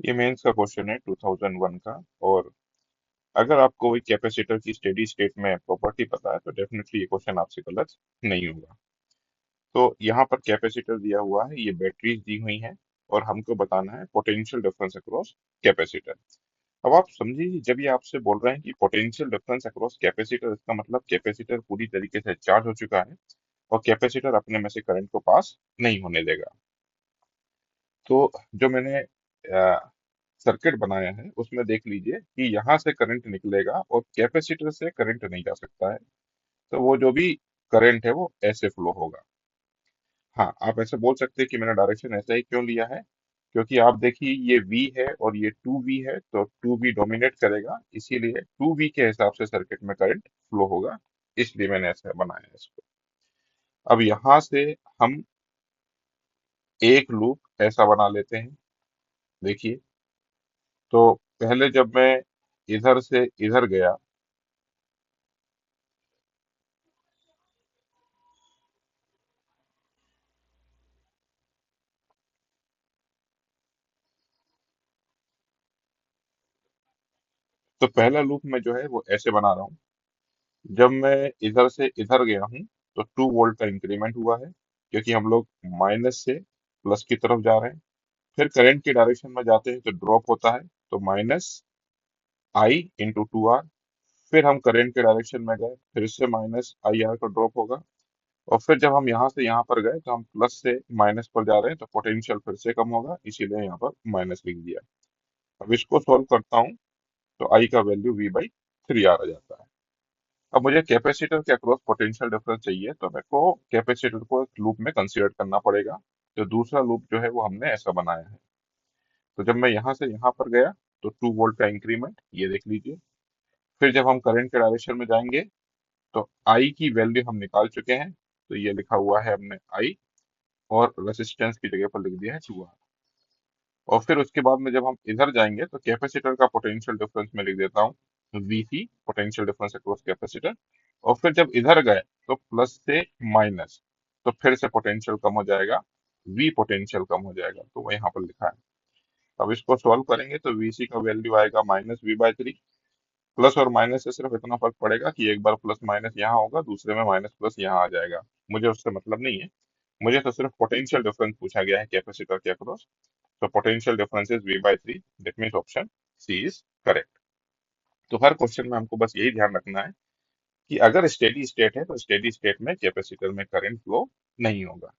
ये मेंस का क्वेश्चन है 2001 का। और अगर आपको वही कैपेसिटर की स्टेडी स्टेट में प्रॉपर्टी पता है तो डेफिनेटली ये क्वेश्चन आपसे गलत नहीं होगा। तो यहाँ पर कैपेसिटर दिया हुआ है, ये बैटरीज दी हुई हैं और हमको बताना है पोटेंशियल डिफरेंस अक्रॉस कैपेसिटर। अब आप समझिए, जब ये आपसे बोल रहे हैं कि पोटेंशियल डिफरेंस अक्रॉस कैपेसिटर, इसका मतलब कैपेसिटर पूरी तरीके से चार्ज हो चुका है और कैपेसिटर अपने में से करंट को पास नहीं होने देगा। तो जो मैंने सर्किट बनाया है उसमें देख लीजिए कि यहाँ से करंट निकलेगा और कैपेसिटर से करंट नहीं जा सकता है। तो वो जो भी करंट है वो ऐसे फ्लो होगा। हाँ, आप ऐसे बोल सकते हैं कि मैंने डायरेक्शन ऐसा ही क्यों लिया है, क्योंकि आप देखिए ये V है और ये 2V है, तो 2V डोमिनेट करेगा, इसीलिए 2V के हिसाब से सर्किट में करंट फ्लो होगा। इसलिए मैंने ऐसा बनाया है इसको। अब यहाँ से हम एक लूप ऐसा बना लेते हैं। देखिए, तो पहले जब मैं इधर से इधर गया, तो पहला लूप में जो है वो ऐसे बना रहा हूँ। जब मैं इधर से इधर गया हूँ तो 2 वोल्ट का इंक्रीमेंट हुआ है, क्योंकि हम लोग माइनस से प्लस की तरफ जा रहे हैं। फिर करंट की डायरेक्शन में जाते हैं तो ड्रॉप होता है, तो माइनस I × 2R। फिर हम करंट के डायरेक्शन में गए, फिर से माइनस IR का ड्रॉप होगा। और फिर जब हम यहाँ से यहाँ पर गए तो हम प्लस से माइनस पर जा रहे हैं, तो पोटेंशियल फिर से कम होगा, इसीलिए यहाँ पर माइनस लिख दिया। अब इसको सॉल्व करता हूँ तो I का वैल्यू V/3R आ जाता है। अब मुझे कैपेसिटर के अक्रॉस पोटेंशियल डिफरेंस चाहिए, तो मेरे को कैपेसिटर को एक लूप में कंसीडर करना पड़ेगा। तो दूसरा लूप जो है वो हमने ऐसा बनाया है। तो जब मैं यहाँ से यहाँ पर गया तो 2 वोल्ट का इंक्रीमेंट, ये देख लीजिए। फिर जब हम करंट के डायरेक्शन में जाएंगे तो आई की वैल्यू हम निकाल चुके हैं, तो ये लिखा हुआ है हमने आई, और रेसिस्टेंस की जगह पर लिख दिया है 2R। और फिर उसके बाद में जब हम इधर जाएंगे तो कैपेसिटर का पोटेंशियल डिफरेंस में लिख देता हूँ VC, potential difference across capacitor. और फिर जब इधर गए तो प्लस से माइनस, तो फिर से पोटेंशियल कम हो जाएगा, V पोटेंशियल कम हो जाएगा, तो वो यहाँ पर लिखा है। अब इसको सॉल्व करेंगे तो VC का वैल्यू आएगा -V/3। प्लस और माइनस से सिर्फ इतना फर्क पड़ेगा कि एक बार प्लस माइनस यहाँ होगा, दूसरे में माइनस प्लस यहाँ आ जाएगा। मुझे उससे मतलब नहीं है, मुझे तो सिर्फ पोटेंशियल डिफरेंस पूछा गया है कैपेसिटर के अक्रॉस। तो potential difference is V/3, that means option C is correct. तो हर क्वेश्चन में हमको बस यही ध्यान रखना है कि अगर स्टेडी स्टेट है तो स्टेडी स्टेट में कैपेसिटर में करंट फ्लो नहीं होगा।